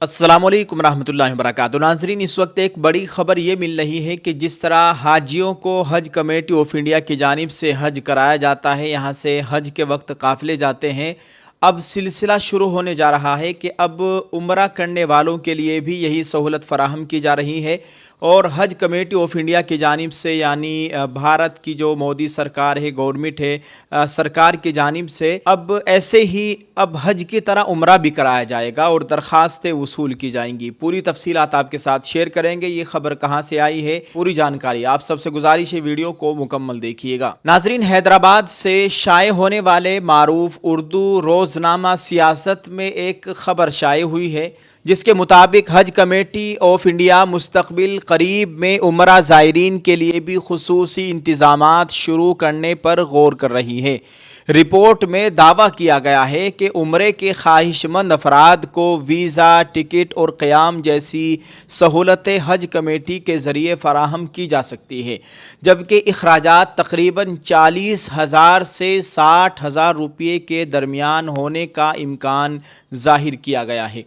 अस्सलाम वालेकुम रहमतुल्लाहि वबरकातुहू। नाज़रीन, इस वक्त एक बड़ी ख़बर ये मिल रही है कि जिस तरह हाजियों को हज कमेटी ऑफ इंडिया की जानिब से हज कराया जाता है, यहाँ से हज के वक्त काफ़िले जाते हैं, अब सिलसिला शुरू होने जा रहा है कि अब उम्रा करने वालों के लिए भी यही सहूलत फ़राहम की जा रही है। और हज कमेटी ऑफ इंडिया की जानिब से, यानी भारत की जो मोदी सरकार है, गवर्नमेंट है, सरकार की जानिब से अब ऐसे ही अब हज की तरह उम्रा भी कराया जाएगा और दरख्वास्तें वसूल की जाएंगी। पूरी तफसीलात आपके साथ शेयर करेंगे। ये खबर कहाँ से आई है, पूरी जानकारी आप सबसे गुजारिश है वीडियो को मुकम्मल देखिएगा। नाजरीन, हैदराबाद से शाये होने वाले मारूफ उर्दू रोज़नामा सियासत में एक खबर शाये हुई है, जिसके मुताबिक हज कमेटी ऑफ इंडिया मुस्तक़बिल करीब में उम्रा ज़ायरीन के लिए भी खुसूसी इंतज़ामात शुरू करने पर गौर कर रही है। रिपोर्ट में दावा किया गया है कि उम्रे के ख्वाहिशमंद अफराद को वीज़ा, टिकट और क़याम जैसी सहूलतें हज कमेटी के ज़रिए फ़राहम की जा सकती है, जबकि अखराजात तकरीबन 40,000 से 60,000 रुपये के दरमियान होने का इम्कान ज़ाहिर किया गया है।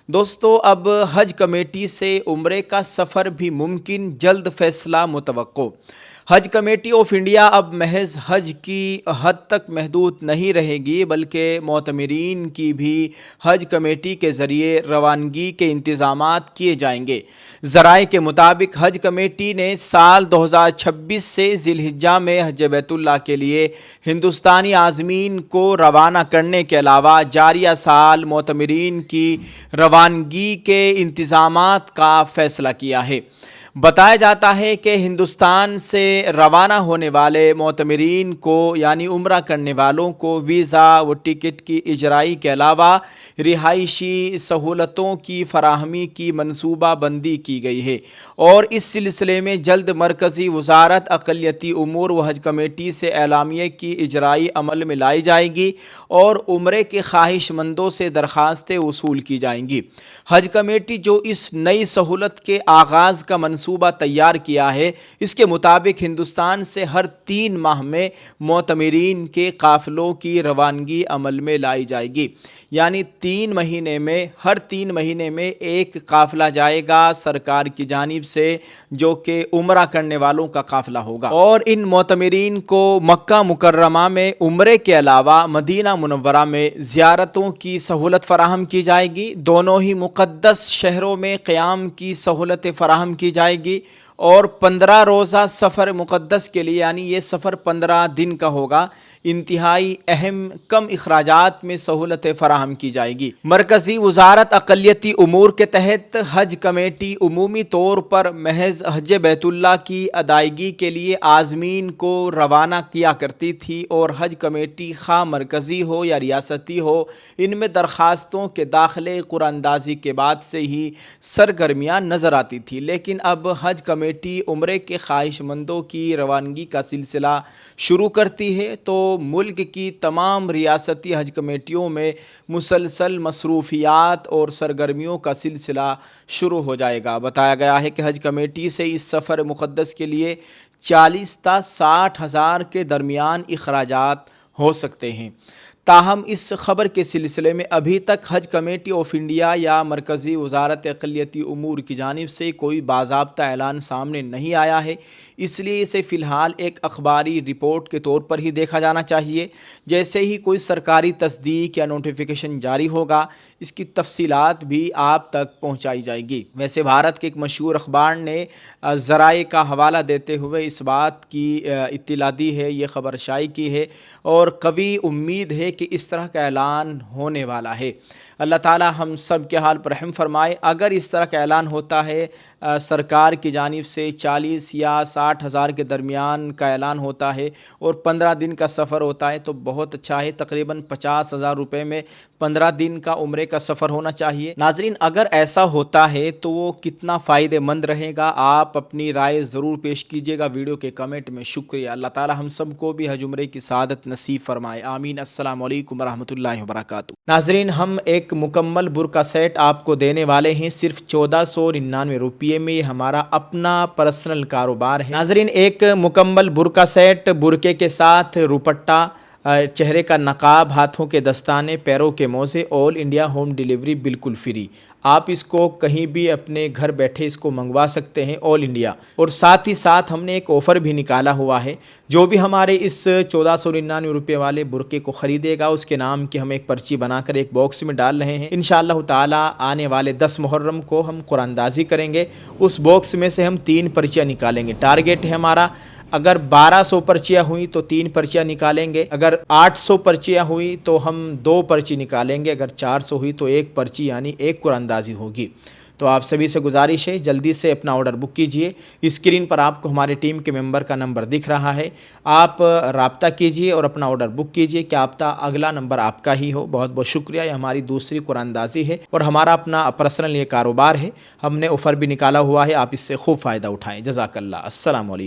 दोस्तों, अब हज कमेटी से उम्रे का सफ़र भी मुमकिन, जल्द फ़ैसला मुतवक्को। हज कमेटी ऑफ इंडिया अब महज हज की हद तक महदूद नहीं रहेगी, बल्कि मोतमरीन की भी हज कमेटी के ज़रिए रवानगी के इंतज़ामात किए जाएंगे। ज़राए के मुताबिक हज कमेटी ने साल 2026 से ज़िलहिज्जा में हज बैतुल्लाह के लिए हिंदुस्तानी आज़मीन को रवाना करने के अलावा जारिया साल मोतमरीन की रवानगी के इंतज़ामात का फ़ैसला किया है। बताया जाता है कि हिंदुस्तान से रवाना होने वाले मोतमरीन को, यानी उम्रा करने वालों को, वीज़ा व टिकट की इजराई के अलावा रिहाइशी सहूलतों की फराहमी की मनसूबा बंदी की गई है और इस सिलसिले में जल्द मरकज़ी वज़ारत अक़लियती उमूर व हज कमेटी से एलामिया की इजराई अमल में लाई जाएगी और उम्रे के ख्वाहिशमंदों से दरख्वास्तें वसूल की जाएंगी। हज कमेटी जो इस नई सहूलत के आगाज़ का मनसूबा तैयार किया है, इसके मुताबिक हिंदुस्तान से हर 3 माह में मोतमरीन के काफ़िलों की रवानगी अमल में लाई जाएगी, यानी 3 महीने में, हर 3 महीने में एक काफ़िला जाएगा सरकार की जानिब से, जो कि उम्रा करने वालों का काफ़िला होगा। और इन मोतमरीन को मक्का मुकर्रमा में उम्रे के अलावा मदीना मुनव्वरा में ज़ियारतों की सहूलत फ़राहम की जाएगी। दोनों ही मुक़द्दस शहरों में क़याम की सहूलतें फ़राहम की जाएगी और 15 रोज़ा सफ़र मुक़द्दस के लिए, यानी ये सफ़र 15 दिन का होगा, इंतहाई अहम कम अखराजात में सहूलतें फ़राहम की जाएगी। मरकज़ी वज़ारत अक़लियती उमूर के तहत हज कमेटी उमूमी तौर पर महज हज बैतुल्लाह की अदायगी के लिए आज़मीन को रवाना किया करती थी और हज कमेटी खा मरकज़ी हो या रियासती हो, इनमें दरख्वास्तों के दाखिले कुरानंदाज़ी के बाद से ही सरगर्मियाँ नज़र आती थी। लेकिन अब हज कमेटी उम्रे के ख्वाहिशमंदों की रवानगी का सिलसिला शुरू करती है तो मुल्क की तमाम रियासती हज कमेटियों में मुसलसल मसरूफियात और सरगर्मियों का सिलसिला शुरू हो जाएगा। बताया गया है कि हज कमेटी से इस सफ़र मुक़द्दस के लिए 40 से 60,000 के दरमियान अखराजात हो सकते हैं। ताहम इस ख़बर के सिलसिले में अभी तक हज कमेटी ऑफ इंडिया या मरकज़ी वज़ारत अक़लियती उमूर की जानिब से कोई बाज़ाब्ता ऐलान सामने नहीं आया है, इसलिए इसे फ़िलहाल एक अखबारी रिपोर्ट के तौर पर ही देखा जाना चाहिए। जैसे ही कोई सरकारी तस्दीक या नोटिफिकेशन जारी होगा, इसकी तफसीलात भी आप तक पहुँचाई जाएगी। वैसे भारत के एक मशहूर अखबार ने ज़राए का हवाला देते हुए इस बात की इत्तला दी है, ये ख़बर शाये की है और कभी उम्मीद है कि इस तरह का ऐलान होने वाला है। अल्लाह ताला हम सब के हाल पर रहम फरमाए। अगर इस तरह का ऐलान होता है सरकार की जानिब से 40 या 60,000 के दरमियान का ऐलान होता है और 15 दिन का सफ़र होता है तो बहुत अच्छा है। तकरीबन 50,000 रुपये में 15 दिन का उम्रे का सफ़र होना चाहिए। नाजरीन, अगर ऐसा होता है तो वो कितना फ़ायदेमंद रहेगा, आप अपनी राय ज़रूर पेश कीजिएगा वीडियो के कमेंट में। शुक्रिया। अल्लाह ताला हम सब को भी हज उम्रे की सआदत नसीब फरमाए। आमीन। अस्सलाम वालेकुम रहमतुल्लाहि व बरकातुहू। नाजरीन, हम एक मुकम्मल बुर्का सेट आपको देने वाले हैं सिर्फ 1499 रुपये में। हमारा अपना पर्सनल कारोबार है। नाजरीन, एक मुकम्मल बुर्का सेट, बुरके के साथ रुपट्टा, चेहरे का नकाब, हाथों के दस्ताने, पैरों के मोज़े, ऑल इंडिया होम डिलीवरी बिल्कुल फ्री। आप इसको कहीं भी अपने घर बैठे इसको मंगवा सकते हैं ऑल इंडिया। और साथ ही साथ हमने एक ऑफ़र भी निकाला हुआ है, जो भी हमारे इस 1499 रुपये वाले बुरके को ख़रीदेगा उसके नाम की हम एक पर्ची बनाकर एक बॉक्स में डाल रहे हैं। इंशाअल्लाह ताला आने वाले 10 मुहर्रम को हम कुरानदाजी करेंगे। उस बॉक्स में से हम 3 पर्चियाँ निकालेंगे। टारगेट है हमारा, अगर 1200 पर्चियाँ हुई तो 3 पर्चियाँ निकालेंगे, अगर 800 पर्चियाँ हुई तो हम 2 पर्ची निकालेंगे, अगर 400 हुई तो 1 पर्ची यानी 1 कुरानदाजी होगी। तो आप सभी से गुजारिश है जल्दी से अपना ऑर्डर बुक कीजिए। स्क्रीन पर आपको हमारे टीम के मेंबर का नंबर दिख रहा है, आप राब्ता कीजिए और अपना ऑर्डर बुक कीजिए। क्या आपका अगला नंबर आपका ही हो। बहुत बहुत शुक्रिया। ये हमारी दूसरी कुरानदाजी है और हमारा अपना पर्सनल ये कारोबार है, हमने ऑफ़र भी निकाला हुआ है, आप इससे खूब फ़ायदा उठाएँ। जज़ाकल्लाह। अस्सलाम वालेकुम।